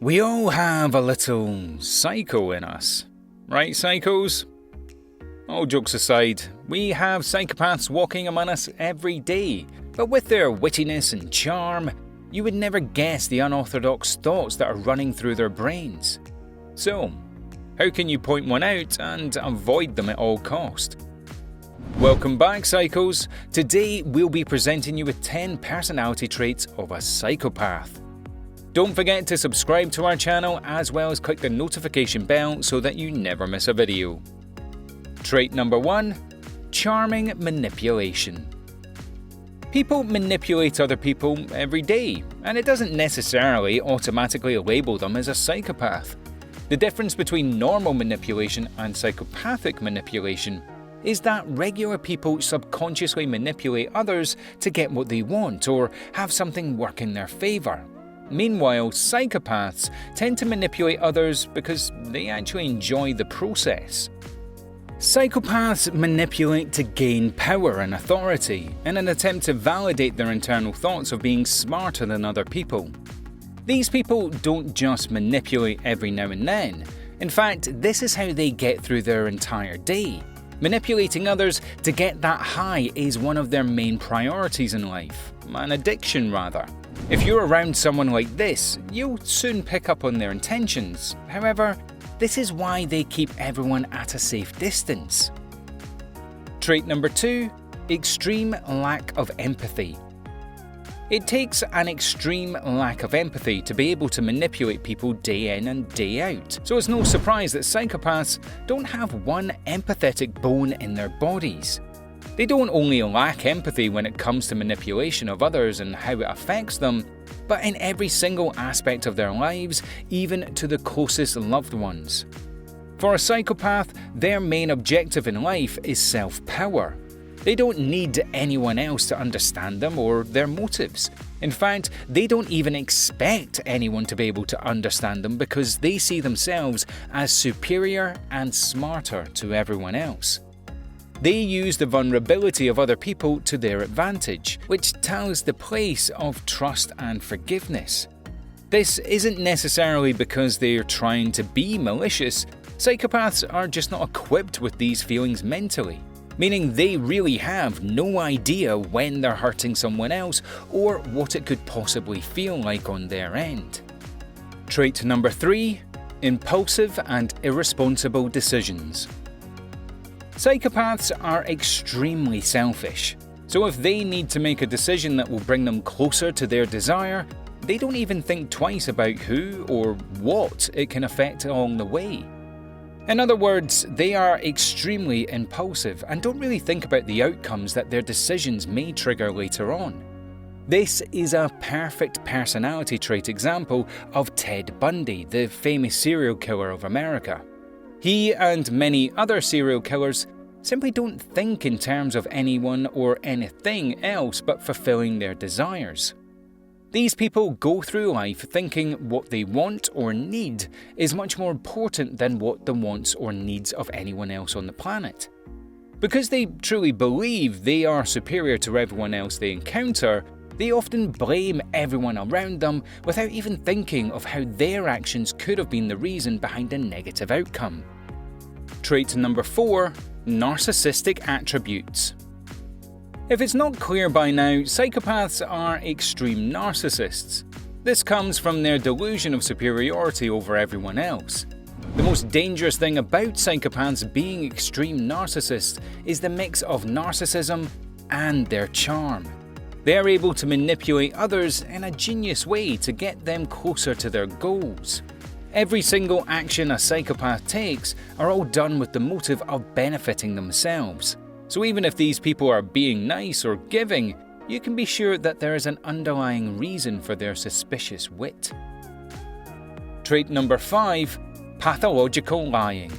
We all have a little psycho in us. Right, psychos? All jokes aside, we have psychopaths walking among us every day, but with their wittiness and charm, you would never guess the unorthodox thoughts that are running through their brains. So, how can you point one out and avoid them at all cost? Welcome back, psychos. Today we'll be presenting you with 10 personality traits of a psychopath. Don't forget to subscribe to our channel as well as click the notification bell so that you never miss a video. Trait number 1. Charming manipulation. People manipulate other people every day, and it doesn't necessarily automatically label them as a psychopath. The difference between normal manipulation and psychopathic manipulation is that regular people subconsciously manipulate others to get what they want or have something work in their favour. Meanwhile, psychopaths tend to manipulate others because they actually enjoy the process. Psychopaths manipulate to gain power and authority in an attempt to validate their internal thoughts of being smarter than other people. These people don't just manipulate every now and then. In fact, this is how they get through their entire day. Manipulating others to get that high is one of their main priorities in life, an addiction rather. If you're around someone like this, you'll soon pick up on their intentions. However, this is why they keep everyone at a safe distance. Trait number 2. Extreme lack of empathy. It takes an extreme lack of empathy to be able to manipulate people day in and day out, so it's no surprise that psychopaths don't have one empathetic bone in their bodies. They don't only lack empathy when it comes to manipulation of others and how it affects them, but in every single aspect of their lives, even to the closest loved ones. For a psychopath, their main objective in life is self-power. They don't need anyone else to understand them or their motives. In fact, they don't even expect anyone to be able to understand them because they see themselves as superior and smarter to everyone else. They use the vulnerability of other people to their advantage, which tells the place of trust and forgiveness. This isn't necessarily because they're trying to be malicious. Psychopaths are just not equipped with these feelings mentally, meaning they really have no idea when they're hurting someone else or what it could possibly feel like on their end. Trait number 3. Impulsive and irresponsible decisions. Psychopaths are extremely selfish, so if they need to make a decision that will bring them closer to their desire, they don't even think twice about who or what it can affect along the way. In other words, they are extremely impulsive and don't really think about the outcomes that their decisions may trigger later on. This is a perfect personality trait example of Ted Bundy, the famous serial killer of America. He and many other serial killers simply don't think in terms of anyone or anything else but fulfilling their desires. These people go through life thinking what they want or need is much more important than what the wants or needs of anyone else on the planet. Because they truly believe they are superior to everyone else they encounter, they often blame everyone around them without even thinking of how their actions could have been the reason behind a negative outcome. Trait number 4. Narcissistic attributes. If it's not clear by now, psychopaths are extreme narcissists. This comes from their delusion of superiority over everyone else. The most dangerous thing about psychopaths being extreme narcissists is the mix of narcissism and their charm. They are able to manipulate others in a genius way to get them closer to their goals. Every single action a psychopath takes are all done with the motive of benefiting themselves. So even if these people are being nice or giving, you can be sure that there is an underlying reason for their suspicious wit. Trait number 5. Pathological lying.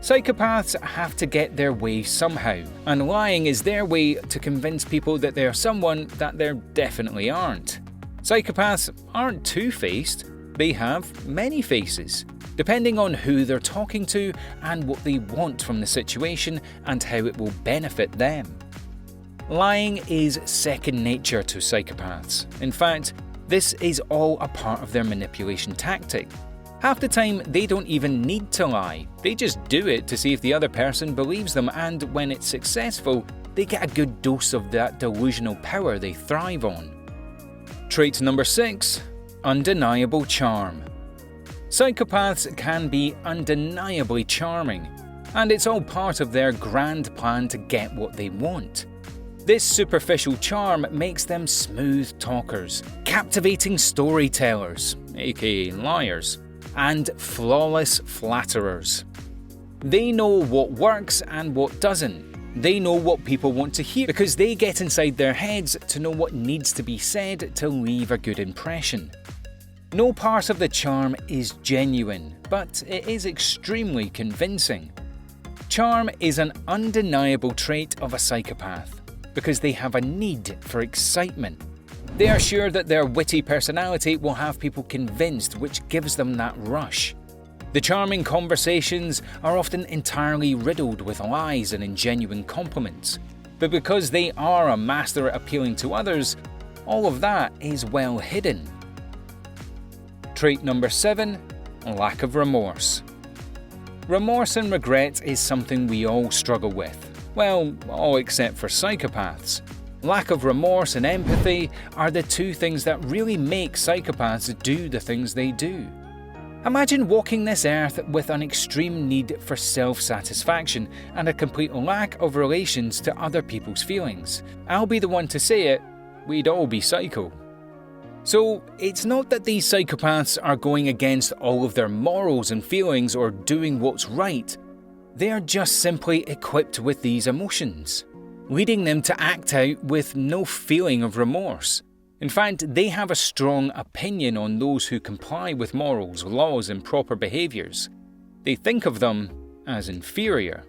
Psychopaths have to get their way somehow, and lying is their way to convince people that they are someone that they definitely aren't. Psychopaths aren't two-faced. They have many faces, depending on who they're talking to and what they want from the situation and how it will benefit them. Lying is second nature to psychopaths. In fact, This is all a part of their manipulation tactic. Half the time, they don't even need to lie. They just do it to see if the other person believes them, and when it's successful, they get a good dose of that delusional power they thrive on. Trait number 6. Undeniable charm. Psychopaths can be undeniably charming, and it's all part of their grand plan to get what they want. This superficial charm makes them smooth talkers, captivating storytellers, aka liars, and flawless flatterers. They know what works and what doesn't. They know what people want to hear because they get inside their heads to know what needs to be said to leave a good impression. No part of the charm is genuine, but it is extremely convincing. Charm is an undeniable trait of a psychopath because they have a need for excitement. They are sure that their witty personality will have people convinced, which gives them that rush. The charming conversations are often entirely riddled with lies and ingenuine compliments, but because they are a master at appealing to others, all of that is well hidden. Trait number 7. Lack of remorse. Remorse and regret is something we all struggle with. Well, all except for psychopaths. Lack of remorse and empathy are the two things that really make psychopaths do the things they do. Imagine walking this earth with an extreme need for self-satisfaction and a complete lack of relations to other people's feelings. I'll be the one to say it, we'd all be psycho. So, it's not that these psychopaths are going against all of their morals and feelings or doing what's right. They are just simply equipped with these emotions, leading them to act out with no feeling of remorse. In fact, they have a strong opinion on those who comply with morals, laws, and proper behaviours. They think of them as inferior,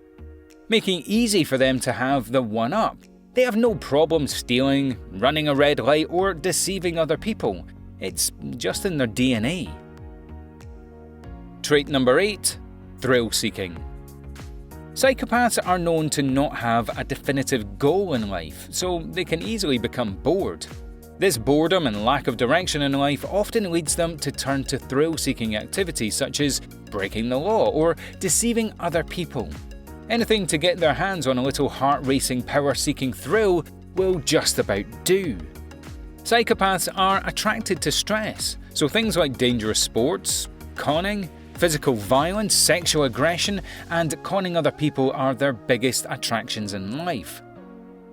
making it easy for them to have the one-up. They have no problem stealing, running a red light, or deceiving other people. It's just in their DNA. Trait number 8. Thrill-seeking. Psychopaths are known to not have a definitive goal in life, so they can easily become bored. This boredom and lack of direction in life often leads them to turn to thrill-seeking activities such as breaking the law or deceiving other people. Anything to get their hands on a little heart-racing, power-seeking thrill will just about do. Psychopaths are attracted to stress, so things like dangerous sports, conning, physical violence, sexual aggression, and conning other people are their biggest attractions in life.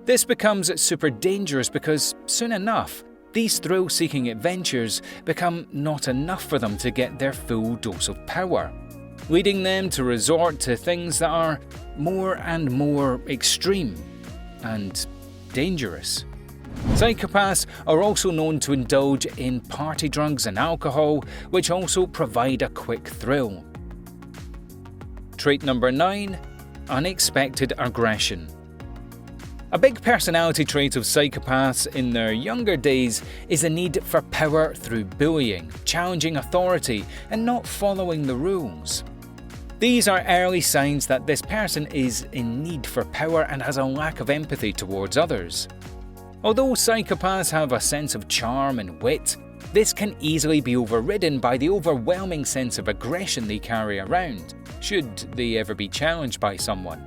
This becomes super dangerous because, soon enough, these thrill-seeking adventures become not enough for them to get their full dose of power, leading them to resort to things that are more and more extreme and dangerous. Psychopaths are also known to indulge in party drugs and alcohol, which also provide a quick thrill. Trait number 9. Unexpected aggression. A big personality trait of psychopaths in their younger days is the need for power through bullying, challenging authority, and not following the rules. These are early signs that this person is in need for power and has a lack of empathy towards others. Although psychopaths have a sense of charm and wit, this can easily be overridden by the overwhelming sense of aggression they carry around, should they ever be challenged by someone.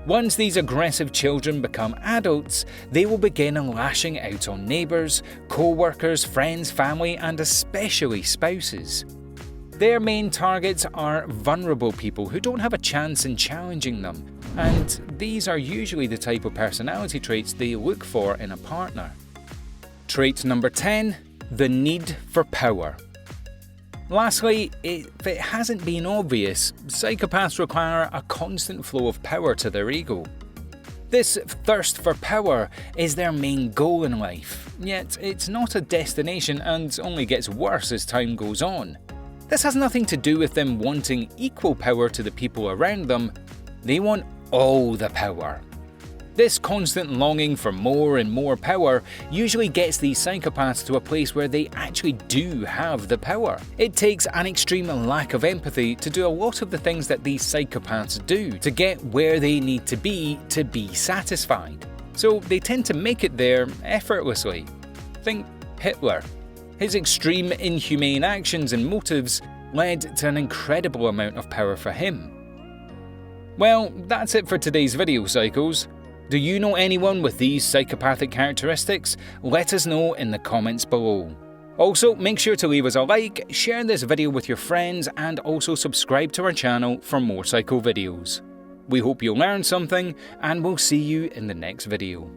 Once these aggressive children become adults, they will begin lashing out on neighbours, co-workers, friends, family, and especially spouses. Their main targets are vulnerable people who don't have a chance in challenging them, and these are usually the type of personality traits they look for in a partner. Trait number 10. The need for power. Lastly, if it hasn't been obvious, psychopaths require a constant flow of power to their ego. This thirst for power is their main goal in life, yet it's not a destination and only gets worse as time goes on. This has nothing to do with them wanting equal power to the people around them. They want all the power. This constant longing for more and more power usually gets these psychopaths to a place where they actually do have the power. It takes an extreme lack of empathy to do a lot of the things that these psychopaths do to get where they need to be satisfied. So they tend to make it there effortlessly. Think Hitler. His extreme inhumane actions and motives led to an incredible amount of power for him. Well, that's it for today's video, psychos. Do you know anyone with these psychopathic characteristics? Let us know in the comments below. Also, make sure to leave us a like, share this video with your friends, and also subscribe to our channel for more psycho videos. We hope you learned something, and we'll see you in the next video.